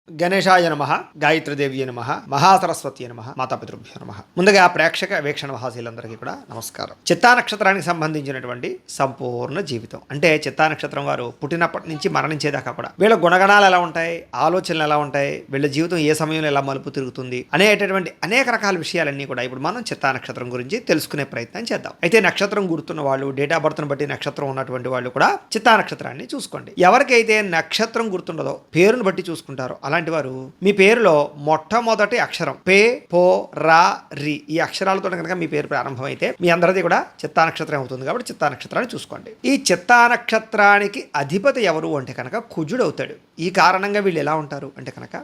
గణేశాయ నమః, గాయత్రీదేవి నమః, మహాసరస్వతి నమః, మాతాపితృభ్యో నమః. ముందుగా ప్రేక్షక వీక్షణ మహాశీలందరికీ కూడా నమస్కారం. చిత్తా నక్షత్రానికి సంబంధించినటువంటి సంపూర్ణ జీవితం అంటే చిత్తా నక్షత్రం వారు పుట్టినప్పటి నుంచి మరణించేదాకా కూడా వీళ్ళ గుణగణాలు ఎలా ఉంటాయి, ఆలోచనలు ఎలా ఉంటాయి, వీళ్ళ జీవితం ఏ సమయంలో ఎలా మలుపు తిరుగుతుంది అనేటటువంటి అనేక రకాల విషయాలన్నీ కూడా ఇప్పుడు మనం చిత్తా నక్షత్రం గురించి తెలుసుకునే ప్రయత్నం చేద్దాం. అయితే నక్షత్రం గుర్తున్న వాళ్ళు, డేట్ ఆఫ్ బర్త్ను బట్టి నక్షత్రం ఉన్నటువంటి వాళ్ళు కూడా చిత్తా నక్షత్రాన్ని చూసుకోండి. ఎవరికైతే నక్షత్రం గుర్తుండదో పేరును బట్టి చూసుకుంటారో అలాంటి వారు మీ పేరులో మొట్టమొదటి అక్షరం పే, పో, రా, రి ఈ అక్షరాలతో కనుక మీ పేరు ప్రారంభమైతే మీ అందరిది కూడా చిత్తా నక్షత్రం అవుతుంది. కాబట్టి చిత్తా నక్షత్రాన్ని చూసుకోండి. ఈ చిత్తా నక్షత్రానికి అధిపతి ఎవరు అంటే కనుక కుజుడు అవుతాడు. ఈ కారణంగా వీళ్ళు ఎలా ఉంటారు అంటే కనుక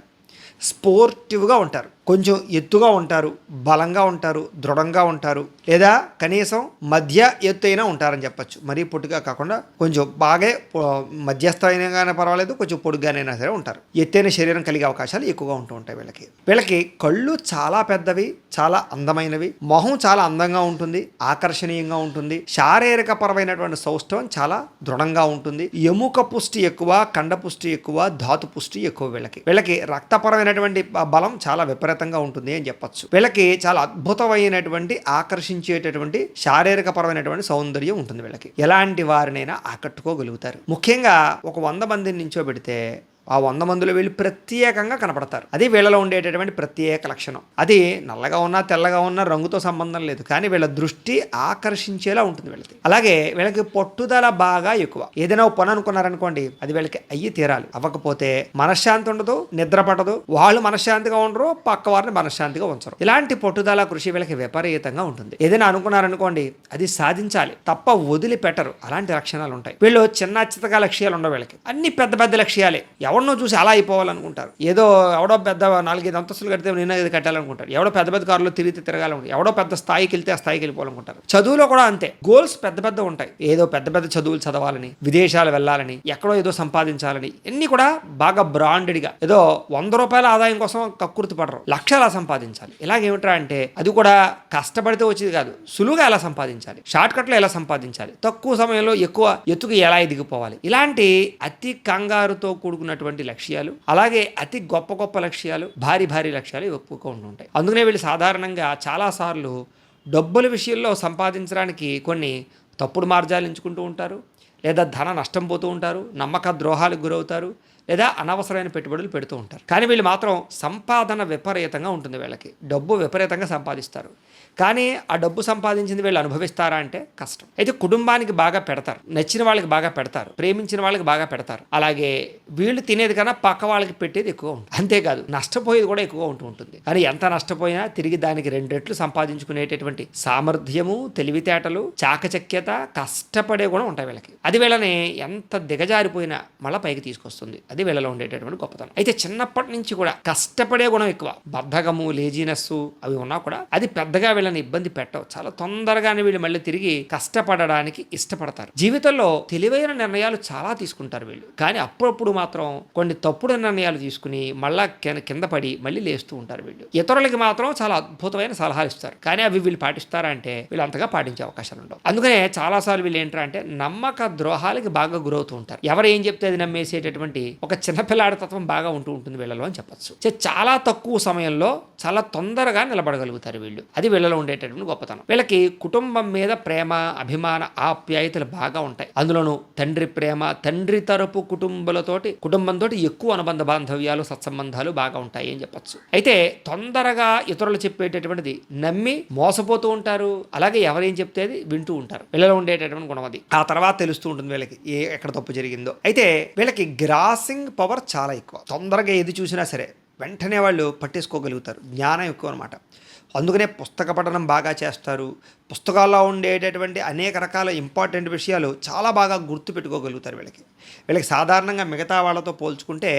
స్పోర్టివ్గా ఉంటారు, కొంచెం ఎత్తుగా ఉంటారు, బలంగా ఉంటారు, దృఢంగా ఉంటారు, లేదా కనీసం మధ్య ఎత్తు అయినా ఉంటారని చెప్పచ్చు. మరీ పొట్టుగా కాకుండా కొంచెం బాగా మధ్యస్థ అయినా పర్వాలేదు, కొంచెం పొడుగ్గానైనా సరే ఉంటారు. ఎత్తైన శరీరం కలిగే అవకాశాలు ఎక్కువగా ఉంటూ ఉంటాయి. వీళ్ళకి కళ్ళు చాలా పెద్దవి, చాలా అందమైనవి, మొహం చాలా అందంగా ఉంటుంది, ఆకర్షణీయంగా ఉంటుంది, శారీరక పరమైనటువంటి సౌష్ఠవం చాలా దృఢంగా ఉంటుంది, ఎముక పుష్టి ఎక్కువ, కండ పుష్టి ఎక్కువ, ధాతు పుష్టి ఎక్కువ. వీళ్ళకి రక్తపరమైనటువంటి బలం చాలా విపరీతంగా ఉంటుంది అని చెప్పచ్చు. వీళ్ళకి చాలా అద్భుతమైనటువంటి ఆకర్షించేటటువంటి శారీరక పరమైనటువంటి సౌందర్యం ఉంటుంది. వీళ్ళకి ఎలాంటి వారినైనా ఆకట్టుకోగలుగుతారు. ముఖ్యంగా ఒక 100 మందిని నించోబెడితే ఆ 100 మందిలో వీళ్ళు ప్రత్యేకంగా కనపడతారు. అది వీళ్ళలో ఉండేటటువంటి ప్రత్యేక లక్షణం. అది నల్లగా ఉన్నా తెల్లగా ఉన్నా రంగుతో సంబంధం లేదు, కానీ వీళ్ళ దృష్టి ఆకర్షించేలా ఉంటుంది వీళ్ళకి. అలాగే వీళ్ళకి పట్టుదల బాగా ఎక్కువ. ఏదైనా పని అనుకున్నారనుకోండి, అది వీళ్ళకి అయ్యి తీరాలి. అవ్వకపోతే మనశ్శాంతి ఉండదు, నిద్ర పట్టదు, వాళ్ళు మనశ్శాంతిగా ఉండరు, పక్క వారిని మనశ్శాంతిగా ఉంచరు. ఇలాంటి పట్టుదల కృషి వీళ్ళకి విపరీతంగా ఉంటుంది. ఏదైనా అనుకున్నారనుకోండి, అది సాధించాలి తప్ప వదిలిపెట్టరు. అలాంటి లక్షణాలు ఉంటాయి. వీళ్ళు చిన్న చిత్తగా లక్ష్యాలు ఉండవు వీళ్ళకి, అన్ని పెద్ద పెద్ద లక్ష్యాలే. ఎవరినో చూసి అలా అయిపోవాలనుకుంటారు. ఏదో ఎవడో పెద్ద 4-5 అంతస్తులు కడితే నేను ఇది కట్టాలనుకుంటారు. ఎవడో పెద్ద పెద్ద కారులో తిరగాలనుకుంటారు. ఎవడో పెద్ద స్థాయికి వెళ్తే ఆ స్థాయికి వెళ్ళిపోవాలనుకుంటారు. చదువులో కూడా అంతే, గోల్స్ పెద్ద పెద్ద ఉంటాయి. ఏదో పెద్ద పెద్ద చదువులు చదవాలని, విదేశాలు వెళ్ళాలని, ఎక్కడో ఏదో సంపాదించాలని, ఇన్ని కూడా బాగా బ్రాండెడ్గా ఏదో 100 రూపాయల ఆదాయం కోసం కక్కుర్తి పడరు, లక్షలా సంపాదించాలి. ఇలాగేమిట్రా అంటే అది కూడా కష్టపడితే వచ్చేది కాదు, సులువుగా ఎలా సంపాదించాలి, షార్ట్ కట్లో ఎలా సంపాదించాలి, తక్కువ సమయంలో ఎక్కువ ఎత్తుకు ఎలా ఎదిగిపోవాలి, ఇలాంటి అతి కంగారుతో కూడుకున్నటువంటి లక్ష్యాలు, అలాగే అతి గొప్ప గొప్ప లక్ష్యాలు, భారీ భారీ లక్ష్యాలు ఎక్కువగా ఉంటుంటాయి. అందుకనే వీళ్ళు సాధారణంగా చాలాసార్లు డబ్బుల విషయంలో సంపాదించడానికి కొన్ని తప్పుడు మార్గాలు ఎంచుకుంటూ ఉంటారు, లేదా ధన నష్టం పోతూ ఉంటారు, నమ్మక ద్రోహాలకు గురవుతారు, లేదా అనవసరమైన పెట్టుబడులు పెడుతూ ఉంటారు. కానీ వీళ్ళు మాత్రం సంపాదన విపరీతంగా ఉంటుంది. వీళ్ళకి డబ్బు విపరీతంగా సంపాదిస్తారు, కానీ ఆ డబ్బు సంపాదించింది వీళ్ళు అనుభవిస్తారా అంటే కష్టం. అయితే కుటుంబానికి బాగా పెడతారు, నచ్చిన వాళ్ళకి బాగా పెడతారు, ప్రేమించిన వాళ్ళకి బాగా పెడతారు. అలాగే వీళ్ళు తినేది కన్నా పక్క వాళ్ళకి పెట్టేది ఎక్కువ ఉంటుంది. అంతేకాదు నష్టపోయేది కూడా ఎక్కువ ఉంటుంది. కానీ ఎంత నష్టపోయినా తిరిగి దానికి 2 రెట్లు సంపాదించుకునేటటువంటి సామర్థ్యము, తెలివితేటలు, చాకచక్యత, కష్టపడే కూడా ఉంటాయి వీళ్ళకి. అది వీళ్ళని ఎంత దిగజారిపోయినా మళ్ళీ పైకి తీసుకొస్తుంది. అది వీళ్ళలో ఉండేటటువంటి గొప్పతనం. అయితే చిన్నప్పటి నుంచి కూడా కష్టపడే గుణం ఎక్కువ. బద్ధకము, లేజినెస్ అవి ఉన్నా కూడా అది పెద్దగా వీళ్ళని ఇబ్బంది పెట్టవు. చాలా తొందరగానే వీళ్ళు మళ్ళీ తిరిగి కష్టపడడానికి ఇష్టపడతారు. జీవితంలో తెలివైన నిర్ణయాలు చాలా తీసుకుంటారు వీళ్ళు, కానీ అప్పుడప్పుడు మాత్రం కొన్ని తప్పుడు నిర్ణయాలు తీసుకుని మళ్ళా కింద పడి మళ్ళీ లేస్తూ ఉంటారు వీళ్ళు. ఇతరులకి మాత్రం చాలా అద్భుతమైన సలహాలు ఇస్తారు, కానీ అవి వీళ్ళు పాటిస్తారా అంటే వీళ్ళు అంతగా పాటించే అవకాశాలు ఉండవు. అందుకనే చాలాసార్లు వీళ్ళు ఏంటంటే నమ్మక ద్రోహాలకి బాగా గురవుతూ ఉంటారు. ఎవరు ఏం చెప్తే అది నమ్మేసేటటువంటి ఒక చిన్నపిల్లాడి తత్వం బాగా ఉంటుంది వీళ్ళలో అని చెప్పచ్చు. చాలా తక్కువ సమయంలో చాలా తొందరగా నిలబడగలుగుతారు వీళ్ళు. అది వీళ్ళలో ఉండేటటువంటి గొప్పతనం. వీళ్ళకి కుటుంబం మీద ప్రేమ, అభిమాన, ఆప్యాయతలు బాగా ఉంటాయి. అందులోనూ తండ్రి ప్రేమ, తండ్రి తరపు కుటుంబంతో ఎక్కువ అనుబంధ బాంధవ్యాలు, సత్సంబంధాలు బాగా ఉంటాయి అని చెప్పచ్చు. అయితే తొందరగా ఇతరులు చెప్పేటటువంటిది నమ్మి మోసపోతూ ఉంటారు. అలాగే ఎవరేం చెప్తేది వింటూ ఉంటారు. వీళ్ళలో ఉండేటటువంటి గుణం అది. ఆ తర్వాత తెలుస్తూ ఉంటుంది వీళ్ళకి ఎక్కడ తప్పు జరిగిందో. అయితే వీళ్ళకి గ్రాసింగ్ పవర్ చాలా ఎక్కువ. తొందరగా ఏది చూసినా సరే వెంటనే వాళ్ళు పట్టేసుకోగలుగుతారు. జ్ఞానం ఎక్కువ అనమాట. అందుకనే పుస్తక పఠనం బాగా చేస్తారు. పుస్తకాల్లో ఉండేటటువంటి అనేక రకాల ఇంపార్టెంట్ విషయాలు చాలా బాగా గుర్తుపెట్టుకోగలుగుతారు. వీళ్ళకి సాధారణంగా మిగతా వాళ్ళతో పోల్చుకుంటే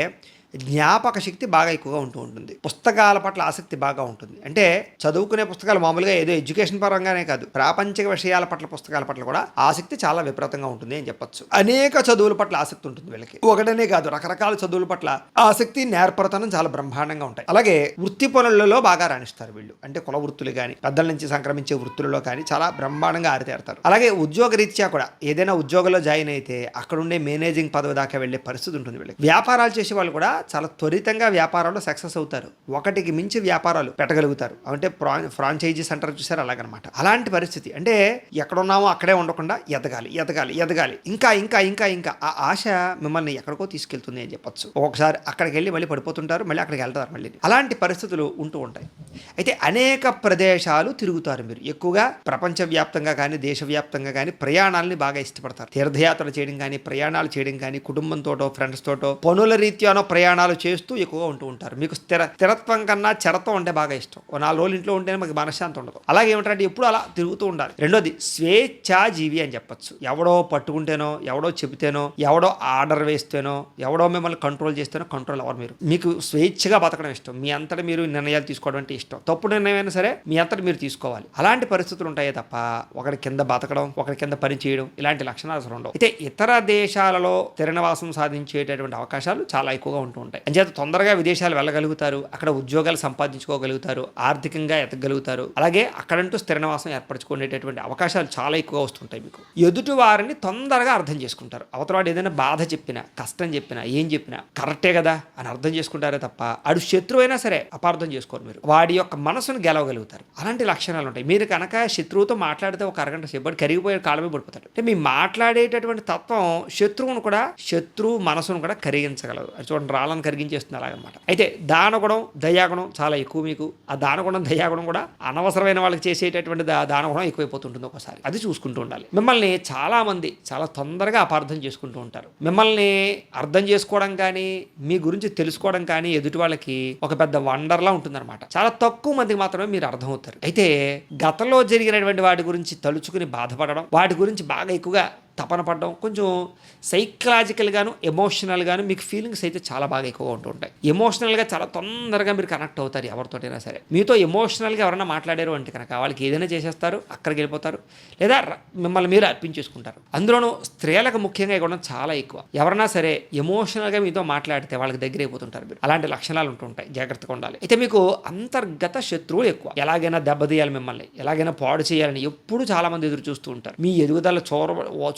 జ్ఞాపక శక్తి బాగా ఎక్కువగా ఉంటుంది. పుస్తకాల పట్ల ఆసక్తి బాగా ఉంటుంది. అంటే చదువుకునే పుస్తకాలు మామూలుగా ఏదో ఎడ్యుకేషన్ పరంగానే కాదు, ప్రాపంచిక విషయాల పట్ల, పుస్తకాల పట్ల కూడా ఆసక్తి చాలా విపరీతంగా ఉంటుంది అని చెప్పచ్చు. అనేక చదువుల పట్ల ఆసక్తి ఉంటుంది వీళ్ళకి. ఒకటనే కాదు, రకరకాల చదువుల పట్ల ఆసక్తి, నేర్పరతనం చాలా బ్రహ్మాండంగా ఉంటాయి. అలాగే వృత్తి పనులలో బాగా రాణిస్తారు వీళ్ళు. అంటే కుల వృత్తులు కానీ, పెద్దల నుంచి సంక్రమించే వృత్తులలో కానీ చాలా బ్రహ్మాండంగా ఆరితేరుతారు. అలాగే ఉద్యోగ రీత్యా కూడా ఏదైనా ఉద్యోగంలో జాయిన్ అయితే అక్కడ ఉండే మేనేజింగ్ పదవి దాకా వెళ్లే పరిస్థితి ఉంటుంది వీళ్ళకి. వ్యాపారాలు చేసే వాళ్ళు కూడా చాలా త్వరితంగా వ్యాపారాల్లో సక్సెస్ అవుతారు. ఒకటికి మించి వ్యాపారాలు పెట్టగలుగుతారు. అంటే ఫ్రాంచైజీస్ అంటారు చూసారు, అలాగనమాట. అలాంటి పరిస్థితి అంటే ఎక్కడున్నామో అక్కడే ఉండకుండా ఎదగాలి ఎదగాలి ఎదగాలి, ఇంకా ఇంకా ఇంకా ఇంకా ఆ ఆశ మిమ్మల్ని ఎక్కడికో తీసుకెళ్తుంది అని చెప్పొచ్చు. ఒకసారి అక్కడికి వెళ్ళి మళ్ళీ పడిపోతుంటారు, మళ్ళీ అక్కడికి వెళ్తారు మళ్ళీ. అలాంటి పరిస్థితులు ఉంటూ ఉంటాయి. అయితే అనేక ప్రదేశాలు తిరుగుతారు మీరు. ఎక్కువగా ప్రపంచవ్యాప్తంగా కానీ దేశవ్యాప్తంగా కానీ ప్రయాణాలని బాగా ఇష్టపడతారు. తీర్థయాత్రలు చేయడం కానీ, ప్రయాణాలు చేయడం కానీ, కుటుంబంతోటో ఫ్రెండ్స్ తోటో పనుల రీత్యానో ప్రయాణాలు చేస్తూ ఎక్కువగా ఉంటూ ఉంటారు. మీకు స్థిరత్వం కన్నా చెరత్వం అంటే బాగా ఇష్టం. ఓ 4 రోజులు ఇంట్లో ఉంటేనే మాకు మనశ్శాంతి ఉండదు. అలాగే ఏమిటంటే ఎప్పుడు అలా తిరుగుతూ ఉండాలి. రెండోది స్వేచ్ఛాజీవి అని చెప్పొచ్చు. ఎవడో పట్టుకుంటేనో, ఎవడో చెబితేనో, ఎవడో ఆర్డర్ వేస్తేనో, ఎవడో మిమ్మల్ని కంట్రోల్ చేస్తేనో కంట్రోల్ అవ్వరు మీరు. మీకు స్వేచ్ఛగా బతకడం ఇష్టం. మీ అంతటా మీరు నిర్ణయాలు తీసుకోవడం అంటే ఇష్టం. తప్పు నిర్ణయం అయినా సరే మీ అంతటా మీరు తీసుకోవాలి. అలాంటి పరిస్థితులు ఉంటాయే తప్ప ఒకరి కింద బతకడం, ఒకరి కింద పని చేయడం ఇలాంటి లక్షణాలు అసలు ఉండవు. అయితే ఇతర దేశాలలో స్థిర నివాసం సాధించేటటువంటి అవకాశాలు చాలా ఎక్కువగా ఉంటూ ఉంటాయి. అంచేత తొందరగా విదేశాలు వెళ్ళగలుగుతారు, అక్కడ ఉద్యోగాలు సంపాదించుకోగలుగుతారు, ఆర్థికంగా ఎదగలుగుతారు. అలాగే అక్కడంటూ స్థిర నివాసం ఏర్పరచుకునేటటువంటి అవకాశాలు చాలా ఎక్కువగా వస్తుంటాయి. మీకు ఎదుటి వారిని తొందరగా అర్థం చేసుకుంటారు. అవతల వాడు ఏదైనా బాధ చెప్పినా, కష్టం చెప్పినా, ఏం చెప్పినా కరెక్టే కదా అని అర్థం చేసుకుంటారే తప్ప అడు శత్రువు అయినా సరే అపార్థం చేసుకోరు. మీరు వాడి యొక్క మనసును గెలవగలుగుతారు. అలాంటి లక్షణాలు ఉంటాయి. మీరు కనుక శత్రువుతో మాట్లాడితే ఒక అరగంట సేపటి కరిగిపోయే కాలమే పడిపోతాడు. అంటే మీ మాట్లాడేటటువంటి తత్వం శత్రువు మనసును కూడా కరిగించగలదు. అది చూడండి, రాళ్ళను కరిగించేస్తుంది అలాగనమాట. అయితే దానగుణం, దయాగుణం చాలా ఎక్కువ మీకు. ఆ దానగుణం, దయాగుణం కూడా అనవసరమైన వాళ్ళకి చేసేటటువంటి దానగుణం ఎక్కువైపోతుంటుంది ఒకసారి. అది చూసుకుంటూ ఉండాలి. మిమ్మల్ని చాలా మంది చాలా తొందరగా అపార్థం చేసుకుంటూ ఉంటారు. మిమ్మల్ని అర్థం చేసుకోవడం కానీ, మీ గురించి తెలుసుకోవడం కానీ ఎదుటి వాళ్ళకి ఒక పెద్ద వండర్లా ఉంటుందన్నమాట. చాలా తక్కువ మందికి మాత్రమే మీరు అర్థమవుతారు. అయితే గతంలో జరిగినటువంటి వాటి గురించి తలుచుకుని బాధపడడం, వాటి గురించి బాగా ఎక్కువగా తపన పడడం, కొంచెం సైకలాజికల్గాను ఎమోషనల్గాను మీకు ఫీలింగ్స్ అయితే చాలా బాగా ఎక్కువగా ఉంటూ ఉంటాయి. ఎమోషనల్గా చాలా తొందరగా మీరు కనెక్ట్ అవుతారు ఎవరితోటైనా సరే. మీతో ఎమోషనల్గా ఎవరైనా మాట్లాడారు అంటే కనుక వాళ్ళకి ఏదైనా చేసేస్తారు, అక్కడికి వెళ్ళిపోతారు, లేదా మిమ్మల్ని మీరు అర్పించేసుకుంటారు. అందులోనూ స్త్రీలకు ముఖ్యంగా ఇవ్వడం చాలా ఎక్కువ. ఎవరైనా సరే ఎమోషనల్గా మీతో మాట్లాడితే వాళ్ళకి దగ్గర అయిపోతుంటారు మీరు. అలాంటి లక్షణాలు ఉంటూ ఉంటాయి, జాగ్రత్తగా ఉండాలి. అయితే మీకు అంతర్గత శత్రువులు ఎక్కువ. ఎలాగైనా దెబ్బతీయాలి, మిమ్మల్ని ఎలాగైనా పాడు చేయాలని ఎప్పుడు చాలా మంది ఎదురు చూస్తూ ఉంటారు. మీ ఎదుగుదల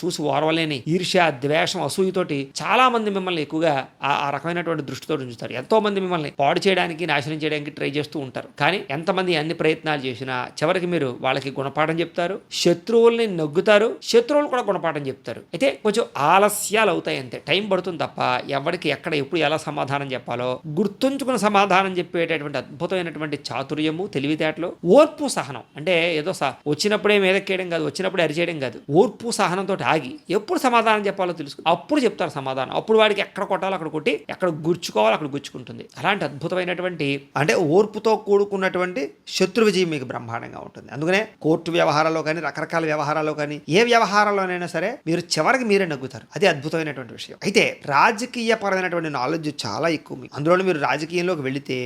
చూసి ఓర్వలేని ఈర్ష్య, ద్వేషం, అసూయతోటి చాలా మంది మిమ్మల్ని ఎక్కువగా ఆ రకమైనటువంటి దృష్టితో ఉంచుతారు. ఎంతో మంది మిమ్మల్ని పాడు చేయడానికి, నాశనం చేయడానికి ట్రై చేస్తూ ఉంటారు. కానీ ఎంతమంది అన్ని ప్రయత్నాలు చేసినా చివరికి మీరు వాళ్ళకి గుణపాఠం చెప్తారు, శత్రువుల్ని నొగ్గుతారు, శత్రువులు కూడా గుణపాఠం చెప్తారు. అయితే కొంచెం ఆలస్యాలు అవుతాయి అంతే, టైం పడుతుంది తప్ప ఎవరికి ఎక్కడ ఎప్పుడు ఎలా సమాధానం చెప్పాలో గుర్తుంచుకుని సమాధానం చెప్పేటటువంటి అద్భుతమైనటువంటి చాతుర్యము, తెలివితేటలు, ఓర్పు, సహనం. అంటే ఏదో వచ్చినప్పుడే మీదకేయడం కాదు, వచ్చినప్పుడే అరిచేయడం కాదు. ఓర్పు సహనంతో ఆగి ఎప్పుడు సమాధానం చెప్పాలో తెలుసు, అప్పుడు చెప్తారు సమాధానం. అప్పుడు వాడికి ఎక్కడ కొట్టాలో అక్కడ కొట్టి, ఎక్కడ గుర్చుకోవాలో అక్కడ గుచ్చుకుంటుంది. అలాంటి అద్భుతమైనటువంటి అంటే ఓర్పుతో కూడుకున్నటువంటి శత్రు విజయం మీకు బ్రహ్మాండంగా ఉంటుంది. అందుకనే కోర్టు వ్యవహారాల్లో కానీ, రకరకాల వ్యవహారాల్లో కానీ, ఏ వ్యవహారాల్లోనైనా సరే మీరు చివరికి మీరే నగ్గుతారు. అది అద్భుతమైనటువంటి విషయం. అయితే రాజకీయపరమైనటువంటి నాలెడ్జ్ చాలా ఎక్కువ మీకు. అందులో మీరు రాజకీయంలోకి వెళితే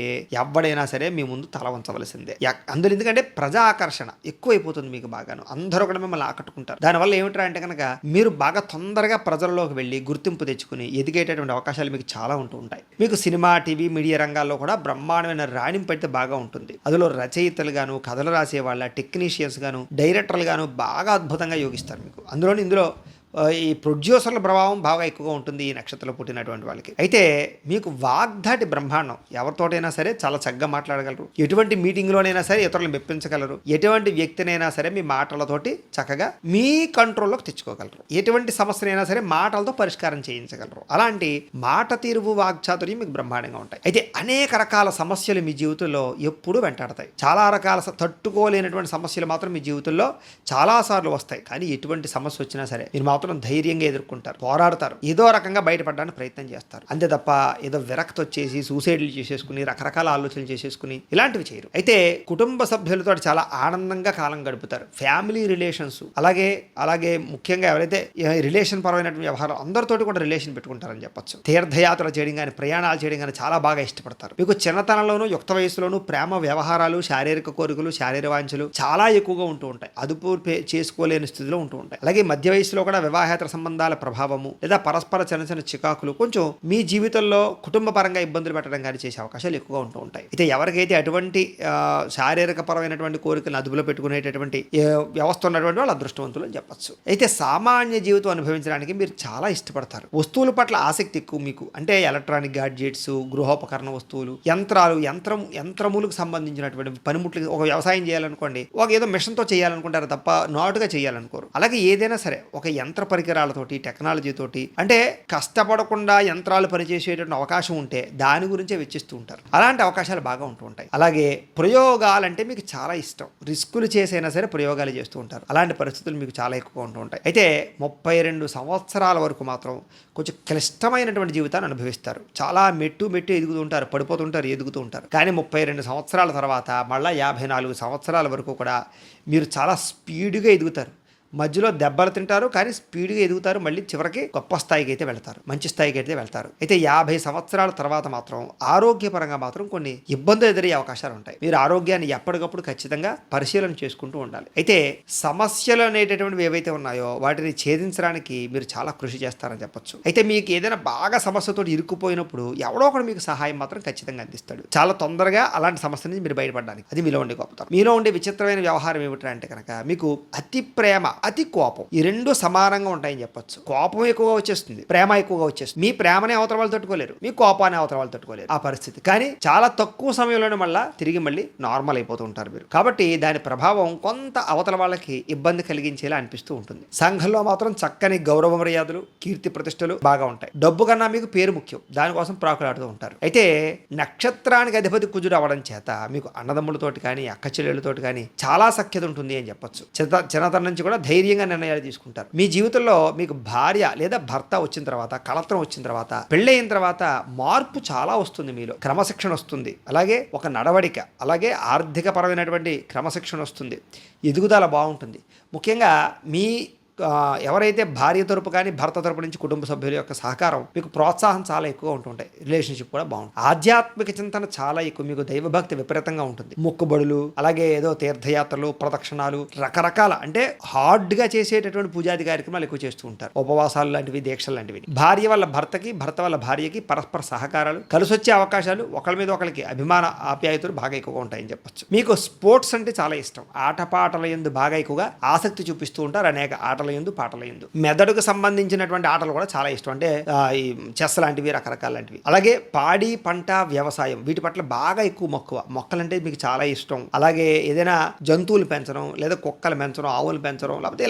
ఎవడైనా సరే మీ ముందు తల వంచవలసిందే. అందులో ఎందుకంటే ప్రజా ఆకర్షణ ఎక్కువైపోతుంది మీకు బాగాను. అందరూ కూడా మిమ్మల్ని ఆకట్టుకుంటారు. దానివల్ల ఏమిట్రా అంటే కనుక మీరు బాగా తొందరగా ప్రజల్లోకి వెళ్ళి గుర్తింపు తెచ్చుకుని ఎదిగేటటువంటి అవకాశాలు మీకు చాలా ఉంటూ ఉంటాయి. మీకు సినిమా, టీవీ, మీడియా రంగాల్లో కూడా బ్రహ్మాండమైన రాణింపు అయితే బాగా ఉంటుంది. అందులో రచయితలు గాను, కథలు రాసే వాళ్ళ, టెక్నీషియన్స్ గాను, డైరెక్టర్లు గాను బాగా అద్భుతంగా యోగిస్తారు మీకు. ఇందులో ఈ ప్రొడ్యూసర్ల ప్రభావం బాగా ఎక్కువగా ఉంటుంది ఈ నక్షత్రంలో పుట్టినటువంటి వాళ్ళకి. అయితే మీకు వాగ్దాటి బ్రహ్మాండం. ఎవరితోటైనా సరే చాలా చక్కగా మాట్లాడగలరు. ఎటువంటి మీటింగ్లోనైనా సరే ఇతరులను మెప్పించగలరు. ఎటువంటి వ్యక్తినైనా సరే మీ మాటలతోటి చక్కగా మీ కంట్రోల్లోకి తెచ్చుకోగలరు. ఎటువంటి సమస్యనైనా సరే మాటలతో పరిష్కారం చేయించగలరు. అలాంటి మాట తీరువు, వాగ్చాతుర్యం మీకు బ్రహ్మాండంగా ఉంటాయి. అయితే అనేక రకాల సమస్యలు మీ జీవితంలో ఎప్పుడూ వెంటాడతాయి. చాలా రకాల తట్టుకోలేనటువంటి సమస్యలు మాత్రం మీ జీవితంలో చాలాసార్లు వస్తాయి. కానీ ఎటువంటి సమస్య వచ్చినా సరే మీరు మాత్రం ధైర్యంగా ఎదుర్కొంటారు, పోరాడతారు, ఏదో రకంగా బయటపడడానికి ప్రయత్నం చేస్తారు. అంతే తప్ప ఏదో విరక్తి వచ్చేసి సూసైడ్లు చేసేసుకుని, రకరకాల ఆలోచనలు చేసేసుకుని ఇలాంటివి చేయరు. అయితే కుటుంబ సభ్యులతో చాలా ఆనందంగా కాలం గడుపుతారు. ఫ్యామిలీ రిలేషన్స్ అలాగే ముఖ్యంగా ఎవరైతే రిలేషన్ పరమైనటువంటి వ్యవహారం అందరితోటి కూడా రిలేషన్ పెట్టుకుంటారని చెప్పొచ్చు. తీర్థయాత్రలు చేయడం కానీ, ప్రయాణాలు చేయడం కానీ చాలా బాగా ఇష్టపడతారు. మీకు చిన్నతనంలోనూ, యుక్త వయసులోనూ ప్రేమ వ్యవహారాలు, శారీరక కోరికలు, శారీర వాంఛలు చాలా ఎక్కువగా ఉంటూ ఉంటాయి. అదుపు చేసుకోలేని స్థితిలో ఉంటూ ఉంటాయి. అలాగే మధ్య వయసులో కూడా వివాహేతర సంబంధాల ప్రభావము లేదా పరస్పర చిన్న చిన్న చికాకులు కొంచెం మీ జీవితంలో కుటుంబ పరంగా ఇబ్బందులు పెట్టడం కానీ చేసే అవకాశాలు ఎక్కువగా ఉంటూ ఉంటాయి. అయితే ఎవరికైతే అటువంటి శారీరక పరమైనటువంటి కోరికలను అదుపులో పెట్టుకునేటటువంటి వ్యవస్థ ఉన్నటువంటి వాళ్ళు అదృష్టవంతులు అని చెప్పచ్చు. అయితే సామాన్య జీవితం అనుభవించడానికి మీరు చాలా ఇష్టపడతారు. వస్తువుల పట్ల ఆసక్తి ఎక్కువ మీకు. అంటే ఎలక్ట్రానిక్ గాడ్జెట్స్, గృహోపకరణ వస్తువులు, యంత్రములకు సంబంధించినటువంటి పనిముట్లు. ఒక వ్యవసాయం చేయాలనుకోండి, ఒక ఏదో మిషన్తో చేయాలనుకుంటారు తప్ప నాటుగా చేయాలనుకోరు. అలాగే ఏదైనా సరే ఒక యంత్ర పరికరాలతోటి, టెక్నాలజీతోటి, అంటే కష్టపడకుండా యంత్రాలు పనిచేసేటువంటి అవకాశం ఉంటే దాని గురించే వెచ్చిస్తూ ఉంటారు. అలాంటి అవకాశాలు బాగా ఉంటూ ఉంటాయి. అలాగే ప్రయోగాలంటే మీకు చాలా ఇష్టం. రిస్కులు చేసైనా సరే ప్రయోగాలు చేస్తూ ఉంటారు. అలాంటి పరిస్థితులు మీకు చాలా ఎక్కువగా ఉంటూ ఉంటాయి. అయితే 32 సంవత్సరాల వరకు మాత్రం కొంచెం క్లిష్టమైనటువంటి జీవితాన్ని అనుభవిస్తారు. చాలా మెట్టు ఎదుగుతూ ఉంటారు, పడిపోతుంటారు, ఎదుగుతూ ఉంటారు. కానీ 32 సంవత్సరాల తర్వాత మళ్ళీ 54 సంవత్సరాల వరకు కూడా మీరు చాలా స్పీడ్గా ఎదుగుతారు. మధ్యలో దెబ్బలు తింటారు, కానీ స్పీడ్గా ఎదుగుతారు. మళ్ళీ చివరికి గొప్ప స్థాయికి అయితే వెళ్తారు, మంచి స్థాయికి అయితే వెళ్తారు. అయితే 50 సంవత్సరాల తర్వాత మాత్రం ఆరోగ్యపరంగా మాత్రం కొన్ని ఇబ్బందులు ఎదురయ్యే అవకాశాలు ఉంటాయి. మీరు ఆరోగ్యాన్ని ఎప్పటికప్పుడు ఖచ్చితంగా పరిశీలన చేసుకుంటూ ఉండాలి. అయితే సమస్యలు అనేటటువంటివి ఏవైతే ఉన్నాయో వాటిని ఛేదించడానికి మీరు చాలా కృషి చేస్తారని చెప్పొచ్చు. అయితే మీకు ఏదైనా బాగా సమస్యతో ఇరుక్కుపోయినప్పుడు ఎవడో ఒకడు మీకు సహాయం మాత్రం ఖచ్చితంగా అందిస్తాడు. చాలా తొందరగా అలాంటి సమస్య నుంచి మీరు బయటపడడానికి. అది మీలో ఉండే గొప్పతనం. మీలో ఉండే విచిత్రమైన వ్యవహారం ఏమిటంటే కనుక మీకు అతి ప్రేమ, అతి కోపం, ఈ రెండు సమానంగా ఉంటాయని చెప్పొచ్చు. కోపం ఎక్కువగా వచ్చేస్తుంది, ప్రేమ ఎక్కువగా వచ్చేస్తుంది. మీ ప్రేమనే అవతల వాళ్ళు తట్టుకోలేరు, మీ కోపాన్ని అవతల వాళ్ళు తట్టుకోలేరు ఆ పరిస్థితి. కానీ చాలా తక్కువ సమయంలోనే మళ్ళీ నార్మల్ అయిపోతూ ఉంటారు మీరు. కాబట్టి దాని ప్రభావం కొంత అవతల వాళ్ళకి ఇబ్బంది కలిగించేలా అనిపిస్తూ ఉంటుంది. సంఘంలో మాత్రం చక్కని గౌరవ మర్యాదలు, కీర్తి ప్రతిష్టలు బాగా ఉంటాయి. డబ్బు కన్నా మీకు పేరు ముఖ్యం, దానికోసం ప్రాకులాడుతూ ఉంటారు. అయితే నక్షత్రానికి అధిపతి కుజుడు అవడం చేత మీకు అన్నదమ్ములతోటి కానీ అక్క చెల్లెళ్ళతోటి కానీ చాలా సఖ్యత ఉంటుంది అని చెప్పొచ్చు. చిన్నతనం నుంచి కూడా ధైర్యంగా నిర్ణయాలు తీసుకుంటారు. మీ జీవితంలో మీకు భార్య లేదా భర్త వచ్చిన తర్వాత, కళత్రం వచ్చిన తర్వాత, పెళ్ళయిన తర్వాత మార్పు చాలా వస్తుంది. మీలో క్రమశిక్షణ వస్తుంది, అలాగే ఒక నడవడిక, అలాగే ఆర్థిక పరమైనటువంటి క్రమశిక్షణ వస్తుంది, ఎదుగుదల బాగుంటుంది. ముఖ్యంగా మీ ఎవరైతే భార్య తరపు కానీ భర్త తరపు నుంచి కుటుంబ సభ్యుల యొక్క సహకారం, మీకు ప్రోత్సాహం చాలా ఎక్కువగా ఉంటుంటాయి. రిలేషన్షిప్ కూడా బాగుంటుంది. ఆధ్యాత్మిక చింతన చాలా ఎక్కువ, మీకు దైవభక్తి విపరీతంగా ఉంటుంది. మొక్కుబడులు, అలాగే ఏదో తీర్థయాత్రలు, ప్రదక్షిణాలు, రకరకాల అంటే హార్డ్గా చేసేటటువంటి పూజాది కార్యక్రమాలు ఎక్కువ చేస్తూ ఉంటారు. ఉపవాసాలు లాంటివి, దీక్షలు లాంటివి. భార్య వల్ల భర్తకి, భర్త వల్ల భార్యకి పరస్పర సహకారాలు, కలిసి వచ్చే అవకాశాలు, ఒకరి మీద ఒకరికి అభిమాన ఆప్యాయతలు బాగా ఎక్కువగా ఉంటాయని చెప్పొచ్చు. మీకు స్పోర్ట్స్ అంటే చాలా ఇష్టం. ఆటపాటల యందు బాగా ఎక్కువగా ఆసక్తి చూపిస్తూ ఉంటారు. అనేక ఆటల యందు, పాటల యందు. మెదడుకు సంబంధించినటువంటి ఆటలు కూడా చాలా ఇష్టం. అంటే ఈ చెస్ లాంటివి, రకరకాల లాంటివి. అలాగే పాడి పంట వ్యవసాయం, వీటి పట్ల బాగా ఎక్కువ మక్కువ. మొక్కలంటే మీకు చాలా ఇష్టం. అలాగే ఏదైనా జంతువులు పెంచడం, లేదా కుక్కలు పెంచడం, ఆవులు పెంచడం, లేకపోతే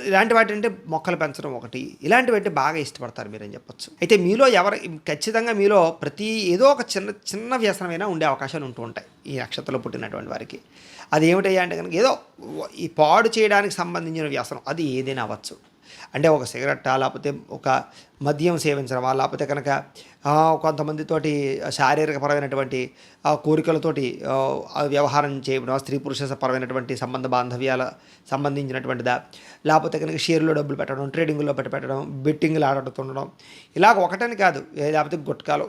ఇలాంటి వాటి అంటే మొక్కలు పెంచడం ఒకటి, ఇలాంటివి అంటే బాగా ఇష్టపడతారు మీరు అని చెప్పొచ్చు. అయితే మీలో ఖచ్చితంగా మీలో ప్రతి ఏదో ఒక చిన్న వ్యసనమైనా ఉండే అవకాశాలు ఉంటూ ఉంటాయి ఈ నక్షత్రంలో పుట్టినటువంటి వారికి. అది ఏమిటయ్యా అంటే కనుక ఏదో ఈ పాడు చేయడానికి సంబంధించిన వ్యసనం, అది ఏదైనా అవ్వచ్చు. అంటే ఒక సిగరెట్టా, లేకపోతే ఒక మద్యం సేవించడమా, లేకపోతే కనుక కొంతమందితోటి శారీరకపరమైనటువంటి కోరికలతోటి వ్యవహారం చేయడం, స్త్రీ పురుష పరమైనటువంటి సంబంధ బాంధవ్యాల సంబంధించినటువంటిదా, లేకపోతే కనుక షేర్లో డబ్బులు పెట్టడం, ట్రేడింగ్లో పెట్టడం, బెట్టింగ్లు ఆడుతుండడం, ఇలాగ ఒకటని కాదు, లేకపోతే గుట్కాలు,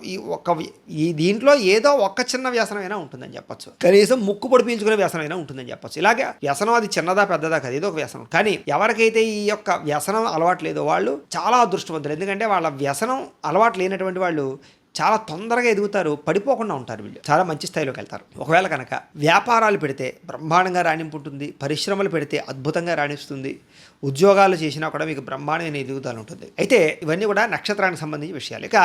ఈ దీంట్లో ఏదో ఒక చిన్న వ్యసనమైనా ఉంటుందని చెప్పొచ్చు. కనీసం ముక్కు పొడి పీల్చుకునే వ్యసనమైనా ఉంటుందని చెప్పొచ్చు. ఇలాగే వ్యసనం అది చిన్నదా పెద్దదా కాదు, ఏదో ఒక వ్యసనం. కానీ ఎవరికైతే ఈ యొక్క వ్యసనం అలవాటు లేదో వాళ్ళు చాలా అదృష్టవంతులు. ఎందుకంటే వాళ్ళ వ్యసనం అలవాటు లేనటువంటి వాళ్ళు చాలా తొందరగా ఎదుగుతారు, పడిపోకుండా ఉంటారు. వీళ్ళు చాలా మంచి స్థాయిలోకి వెళ్తారు. ఒకవేళ కనుక వ్యాపారాలు పెడితే బ్రహ్మాండంగా రాణింపు ఉంటుంది, పరిశ్రమలు పెడితే అద్భుతంగా రాణిస్తుంది, ఉద్యోగాలు చేసినా కూడా మీకు బ్రహ్మాండమైన ఎదుగుదల ఉంటుంది. అయితే ఇవన్నీ కూడా నక్షత్రానికి సంబంధించిన విషయాలు. ఇక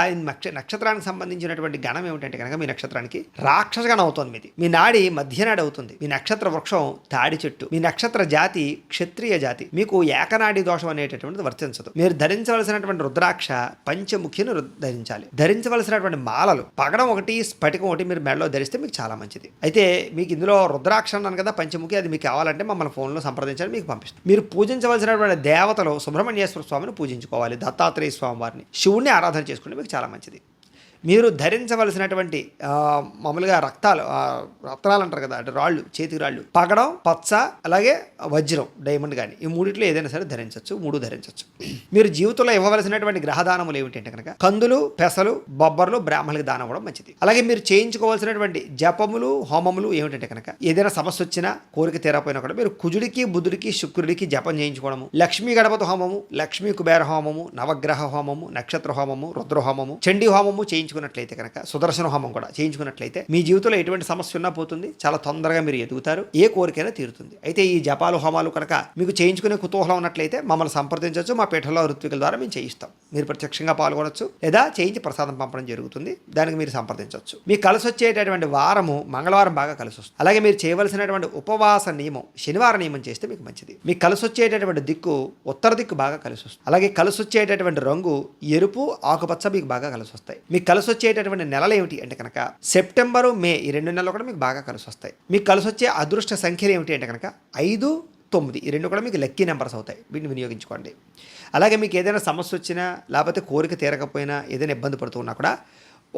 నక్షత్రానికి సంబంధించినటువంటి గణం ఏమిటంటే కనుక మీ నక్షత్రానికి రాక్షస గణం అవుతుంది. మీది మీ నాడి మధ్యనాడి అవుతుంది. మీ నక్షత్ర వృక్షం తాడి చెట్టు. మీ నక్షత్ర జాతి క్షత్రియ జాతి. మీకు ఏకనాడి దోషం అనేటటువంటిది వర్తించదు. మీరు ధరించవలసినటువంటి రుద్రాక్ష పంచముఖిని ధరించాలి. ధరించవలసినటువంటి మాలలు పగడం ఒకటి, స్ఫటికం ఒకటి మీరు మెడలో ధరిస్తే మీకు చాలా మంచిది. అయితే మీకు ఇందులో రుద్రాక్ష అన్నాను కదా పంచముఖి, అది మీకు కావాలంటే మమ్మల్ని ఫోన్లో సంప్రదించాలి, మీకు పంపిస్తాం. మీరు పూజించవలసినటువంటి దేవతలు సుబ్రహ్మణ్యేశ్వర స్వామిని పూజించుకోవాలి, దత్తాత్రేయ స్వామి వారిని, శివుణ్ణి ఆరాధన చేసుకుంటే మీకు చాలా మంచిది. మీరు ధరించవలసినటువంటి మామూలుగా రత్నాలు అంటారు కదా, అంటే రాళ్ళు, చేతికి రాళ్ళు, పగడం, పచ్చ, అలాగే వజ్రం, డైమండ్ కానీ ఈ మూడిట్లో ఏదైనా సరే ధరించవచ్చు. 3 ధరించవచ్చు. మీరు జీవితంలో ఇవ్వవలసినటువంటి గ్రహదానములు ఏమిటంటే కనుక కందులు, పెసలు, బొబ్బర్లు బ్రాహ్మణులకి దానం ఇవ్వడం మంచిది. అలాగే మీరు చేయించుకోవాల్సినటువంటి జపములు, హోమములు ఏమిటంటే కనుక ఏదైనా సమస్య వచ్చినా, కోరిక తీరపోయినా కూడా మీరు కుజుడికి, బుధుడికి, శుక్రుడికి జపం చేయించుకోవడము, లక్ష్మీ గణపతి హోమము, లక్ష్మీ కుబేర హోమము, నవగ్రహ హోమము, నక్షత్ర హోమము, రుద్ర హోమము, చండీ హోమము చేయించుకున్నట్లయితే కనుక, సుదర్శన హోమం కూడా చేయించుకున్నట్లయితే మీ జీవితంలో ఎటువంటి సమస్య ఉన్నా పోతుంది. చాలా తొందరగా మీరు ఎదుగుతారు. ఏ కోరికైనా తీరుతుంది. అయితే ఈ జపాలు, హోమాలు కనుక మీకు చేయించుకునే కుతూహలం ఉన్నట్లయితే మమ్మల్ని సంప్రదించవచ్చు. మా పీఠంలో ఋత్వికుల ద్వారా మేము చేయిస్తాం. మీరు ప్రత్యక్షంగా పాల్గొనవచ్చు, లేదా చేయించి ప్రసాదం పంపడం జరుగుతుంది. దానికి మీరు సంప్రదించవచ్చు. మీకు కలిసి వచ్చేటటువంటి వారము మంగళవారం బాగా కలిసి వస్తుంది. అలాగే మీరు చేయవలసినటువంటి ఉపవాస నియమం శనివార నియమం చేస్తే మీకు మంచిది. మీకు కలిసి వచ్చేటటువంటి దిక్కు ఉత్తర దిక్కు బాగా కలిసి వస్తుంది. అలాగే కలిసి వచ్చేటటువంటి రంగు ఎరుపు, ఆకుపచ్చ మీకు బాగా కలిసి వస్తాయి. మీకు కలిసి వచ్చేటటువంటి నెలలు ఏమిటి అంటే కనుక సెప్టెంబరు, మే ఈ 2 నెలలు కూడా మీకు బాగా కలిసి వస్తాయి. మీకు కలిసి వచ్చే అదృష్ట సంఖ్యలు ఏమిటి అంటే కనుక 5, 9 ఈ 2 కూడా మీకు లక్కీ నెంబర్స్ అవుతాయి. వీటిని వినియోగించుకోండి. అలాగే మీకు ఏదైనా సమస్య వచ్చినా, లేకపోతే కోరిక తీరకపోయినా, ఏదైనా ఇబ్బంది పడుతున్నా కూడా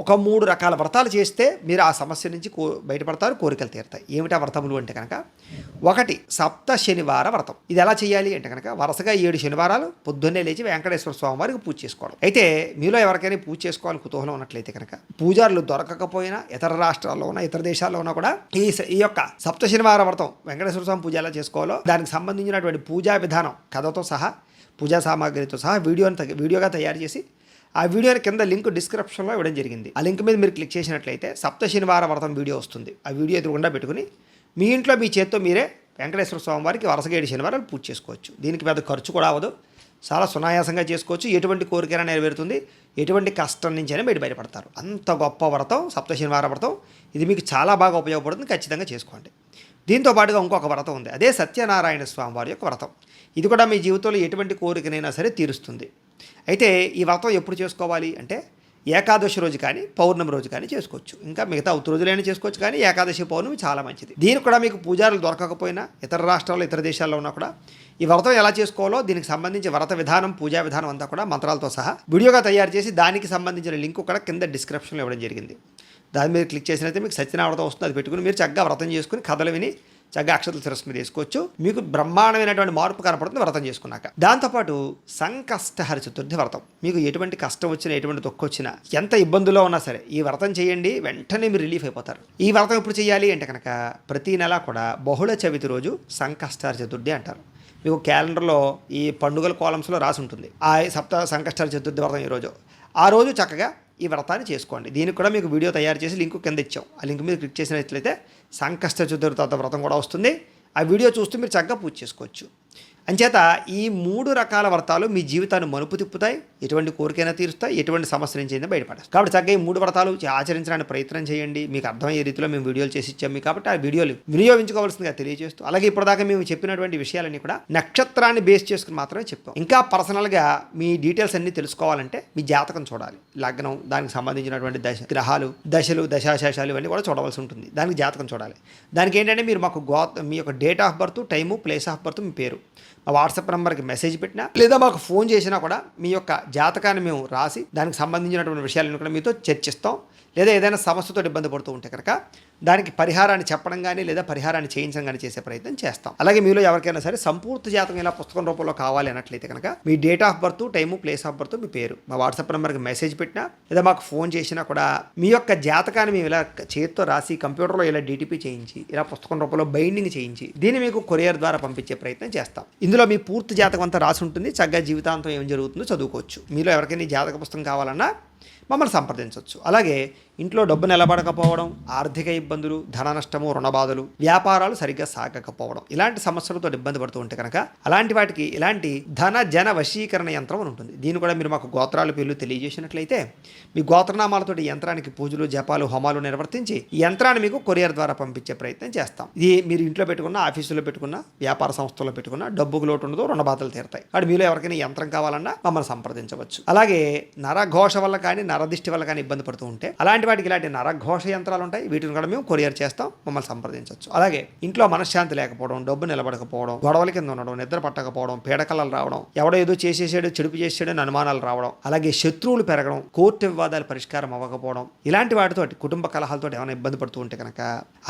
ఒక 3 రకాల వ్రతాలు చేస్తే మీరు ఆ సమస్య నుంచి బయటపడతారు, కోరికలు తీరుతాయి. ఏమిటా వ్రతములు అంటే కనుక 1 సప్త శనివార వ్రతం. ఇది ఎలా చేయాలి అంటే కనుక వరుసగా 7 శనివారాలు పొద్దున్నే లేచి వెంకటేశ్వర స్వామి వారికి పూజ చేసుకోవడం. అయితే మీలో ఎవరికైనా పూజ చేసుకోవాలని కుతూహలం ఉన్నట్లయితే కనుక పూజారులు దొరకకపోయినా, ఇతర రాష్ట్రాల్లో ఉన్న, ఇతర దేశాల్లో ఉన్నా కూడా ఈ యొక్క సప్త శనివార వ్రతం వెంకటేశ్వర స్వామి పూజ ఎలా చేసుకోవాలో దానికి సంబంధించినటువంటి పూజా విధానం కథతో సహా, పూజా సామాగ్రితో సహా వీడియోగా తయారు చేసి ఆ వీడియోని కింద లింక్ డిస్క్రిప్షన్లో ఇవ్వడం జరిగింది. ఆ లింక్ మీద మీరు క్లిక్ చేసినట్లయితే సప్త శనివార వ్రతం వీడియో వస్తుంది. ఆ వీడియో ఎదురుగుండా పెట్టుకుని మీ ఇంట్లో మీ చేత్తో మీరే వెంకటేశ్వర స్వామి వారికి వరుసగా 7 శనివారాలు పూజ చేసుకోవచ్చు. దీనికి పెద్ద ఖర్చు కూడా అవ్వదు. చాలా సునాయాసంగా చేసుకోవచ్చు. ఎటువంటి కోరికైనా నెరవేరుతుంది. ఎటువంటి కష్టం నుంచైనా బయటపడతారు. అంత గొప్ప వ్రతం సప్త శనివార వ్రతం. ఇది మీకు చాలా బాగా ఉపయోగపడుతుంది. ఖచ్చితంగా చేసుకోండి. దీంతో పాటుగా ఇంకొక వ్రతం ఉంది. అదే సత్యనారాయణ స్వామి వారి యొక్క వ్రతం. ఇది కూడా మీ జీవితంలో ఎటువంటి కోరికనైనా సరే తీరుస్తుంది. అయితే ఈ వ్రతం ఎప్పుడు చేసుకోవాలి అంటే ఏకాదశి రోజు కానీ, పౌర్ణమి రోజు కానీ చేసుకోవచ్చు. ఇంకా మిగతా రోజులైనా చేసుకోవచ్చు, కానీ ఏకాదశి, పౌర్ణమి చాలా మంచిది. దీనికి కూడా మీకు పూజారులు దొరకకపోయినా, ఇతర రాష్ట్రాల్లో, ఇతర దేశాల్లో ఉన్నా కూడా ఈ వ్రతం ఎలా చేసుకోవాలో దీనికి సంబంధించి వ్రత విధానం, పూజా విధానం అంతా కూడా మంత్రాలతో సహా వీడియోగా తయారు చేసి దానికి సంబంధించిన లింక్ కూడా కింద డిస్క్రిప్షన్లో ఇవ్వడం జరిగింది. దాని మీద క్లిక్ చేసినైతే మీకు సత్యనారాయణ వ్రతం వస్తుంది. అది పెట్టుకుని మీరు చక్కగా వ్రతం చేసుకుని కథలు విని చక్కగా అక్షతల శిరస్సు మీద వేసుకోవచ్చు. మీకు బ్రహ్మాండమైనటువంటి మార్పు కనపడుతుంది వ్రతం చేసుకున్నాక. దాంతోపాటు సంకష్టహర చతుర్థి వ్రతం. మీకు ఎటువంటి కష్టం వచ్చినా, ఎటువంటి దుఃఖం వచ్చినా, ఎంత ఇబ్బందుల్లో ఉన్నా సరే ఈ వ్రతం చేయండి, వెంటనే మీరు రిలీఫ్ అయిపోతారు. ఈ వ్రతం ఎప్పుడు చేయాలి అంటే కనుక ప్రతి నెల కూడా బహుళ చవితి రోజు సంకష్టహర చతుర్థి అంటారు. మీకు క్యాలెండర్లో ఈ పండుగల కాలమ్స్లో రాసి ఉంటుంది. ఆ సంకష్టహర చతుర్థి వ్రతం ఈరోజు. ఆ రోజు చక్కగా ఈ వ్రతాన్ని చేసుకోండి. దీనికి కూడా మీకు వీడియో తయారు చేసి లింక్ కింద ఇచ్చాం. ఆ లింక్ మీద క్లిక్ చేసినట్లయితే సంకష్ట చతుర్థి వ్రతం కూడా వస్తుంది. ఆ వీడియో చూస్తూ మీరు చక్కగా పూజ చేసుకోవచ్చు. అంచేత ఈ 3 రకాల వ్రతాలు మీ జీవితాన్ని మలుపు తిప్పుతాయి. ఎటువంటి కోరికైనా తీరుస్తాయి, ఎటువంటి సమస్య నుంచి అయినా బయటపడతాయి. కాబట్టి చక్కగా ఈ 3 వ్రతాలు ఆచరించడానికి ప్రయత్నం చేయండి. మీకు అర్థమయ్యే రీతిలో మేము వీడియోలు చేసి ఇచ్చాము కాబట్టి ఆ వీడియోలు వినియోగించుకోవాల్సిందిగా తెలియజేస్తూ, అలాగే ఇప్పటిదాకా మేము చెప్పినటువంటి విషయాలన్నీ కూడా నక్షత్రాన్ని బేస్ చేసుకుని మాత్రమే చెప్పాం. ఇంకా పర్సనల్గా మీ డీటెయిల్స్ అన్నీ తెలుసుకోవాలంటే మీ జాతకం చూడాలి. లగ్నం, దానికి సంబంధించినటువంటి గ్రహాలు, దశలు, దశాశేషాలు ఇవన్నీ కూడా చూడవలసి ఉంటుంది. దానికి జాతకం చూడాలి. దానికి ఏంటంటే మీరు మాకు మీ యొక్క date of birth, time, place of birth, మీ పేరు మా వాట్సాప్ నెంబర్కి మెసేజ్ పెట్టినా, లేదా మాకు ఫోన్ చేసినా కూడా మీ యొక్క జాతకాన్ని మేము రాసి దానికి సంబంధించినటువంటి విషయాలను కూడా మీతో చర్చిస్తాం. లేదా ఏదైనా సమస్యతో ఇబ్బంది పడుతూ ఉంటే కనుక దానికి పరిహారాన్ని చెప్పడం కానీ, లేదా పరిహారాన్ని చేయించడం కానీ చేసే ప్రయత్నం చేస్తాం. అలాగే మీలో ఎవరికైనా సరే సంపూర్తి జాతకం ఇలా పుస్తకం రూపంలో కావాలి అన్నట్లయితే కనుక మీ date of birth, time, place of birth, మీ పేరు మా వాట్సాప్ నెంబర్కి మెసేజ్ పెట్టినా, లేదా మాకు ఫోన్ చేసినా కూడా మీ యొక్క జాతకాన్ని మేము ఇలా చేతితో రాసి కంప్యూటర్లో ఇలా డీటీపీ చేయించి, ఇలా పుస్తకం రూపంలో బైండింగ్ చేయించి దీన్ని మీకు కొరియర్ ద్వారా పంపించే ప్రయత్నం చేస్తాం. ఇందులో మీ పూర్తి జాతకం అంతా రాసి ఉంటుంది. చక్కగా జీవితాంతం ఏం జరుగుతుందో చదువుకోవచ్చు. మీలో ఎవరికైనా జాతక పుస్తకం కావాలన్నా మమ్మల్ని సంప్రదించవచ్చు. అలాగే ఇంట్లో డబ్బు నిలబడకపోవడం, ఆర్థిక ఇబ్బందులు, ధన నష్టము, రుణబాధలు, వ్యాపారాలు సరిగ్గా సాగకపోవడం, ఇలాంటి సమస్యలతో ఇబ్బంది పడుతూ ఉంటే కనుక అలాంటి వాటికి ఇలాంటి ధన జన వశీకరణ యంత్రం అని ఉంటుంది. దీన్ని కూడా మీరు మాకు గోత్రాలు, పేర్లు తెలియజేసినట్లయితే మీ గోత్రనామాలతో యంత్రానికి పూజలు, జపాలు, హోమాలు నిర్వర్తించి ఈ యంత్రాన్ని మీకు కొరియర్ ద్వారా పంపించే ప్రయత్నం చేస్తాం. ఇది మీరు ఇంట్లో పెట్టుకున్న, ఆఫీసులో పెట్టుకున్న, వ్యాపార సంస్థల్లో పెట్టుకున్న డబ్బుకు లోటు ఉండదు, రుణబాధలు తీరుతాయి. అక్కడ మీలో ఎవరికైనా యంత్రం కావాలన్నా మమ్మల్ని సంప్రదించవచ్చు. అలాగే నరఘోష వల్ల కానీ, నరదిష్టి వల్ల కానీ ఇబ్బంది పడుతూ ఉంటే అలాంటి వాటికి ఇలాంటి నరఘోష యంత్రాలు ఉంటాయి. వీటిని కూడా మేము కొరియర్ చేస్తాం. మమ్మల్ని సంప్రదించవచ్చు. అలాగే ఇంట్లో మనశ్శాంతి లేకపోవడం, డబ్బు నిలబడకపోవడం, గొడవల కింద ఉండడం, నిద్ర పట్టకపోవడం, పీడకలలు రావడం, ఎవడో ఏదో చేసేసాడు, చెడుపు చేసాడు అని అనుమానాలు రావడం, అలాగే శత్రువులు పెరగడం, కోర్టు వివాదాలు పరిష్కారం అవ్వకపోవడం, ఇలాంటి వాటితో కుటుంబ కలహాలతో ఏమైనా ఇబ్బంది పడుతూ ఉంటే కనుక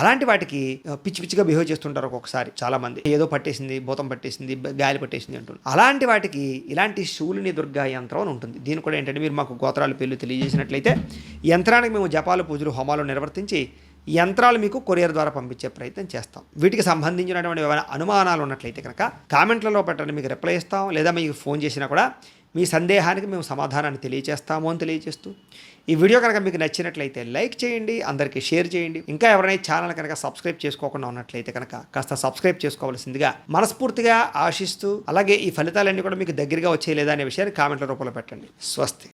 అలాంటి వాటికి పిచ్చి పిచ్చిగా బిహేవ్ చేస్తుంటారు ఒక్కొక్కసారి చాలా మంది. ఏదో పట్టేసింది, భూతం పట్టేసింది, గాలి పట్టేసింది అంటున్నారు. అలాంటి వాటికి ఇలాంటి శూలిని దుర్గా యంత్రం అని ఉంటుంది. దీని కూడా ఏంటంటే మీరు మాకు గోత్రాలు పేర్లు తెలియజేసినట్లయితే యంత్రానికి మేము జపాలు, పూజలు, హోమాలు నిర్వర్తించి యంత్రాలు మీకు కొరియర్ ద్వారా పంపించే ప్రయత్నం చేస్తాం. వీటికి సంబంధించినటువంటి ఏమైనా అనుమానాలు ఉన్నట్లయితే కనుక కామెంట్లలో పెట్టండి, మీకు రిప్లై ఇస్తాం. లేదా మీకు ఫోన్ చేసినా కూడా మీ సందేహానికి మేము సమాధానాన్ని తెలియజేస్తాము అని తెలియజేస్తూ ఈ వీడియో కనుక మీకు నచ్చినట్లయితే లైక్ చేయండి, అందరికీ షేర్ చేయండి. ఇంకా ఎవరైనా ఛానల్ కనుక సబ్స్క్రైబ్ చేసుకోకుండా ఉన్నట్లయితే కనుక కాస్త సబ్స్క్రైబ్ చేసుకోవాల్సిందిగా మనస్ఫూర్తిగా ఆశిస్తూ, అలాగే ఈ ఫలితాలన్నీ కూడా మీకు దగ్గరగా వచ్చే లేదా అనే విషయాన్ని కామెంట్ల రూపంలో పెట్టండి. స్వస్తి.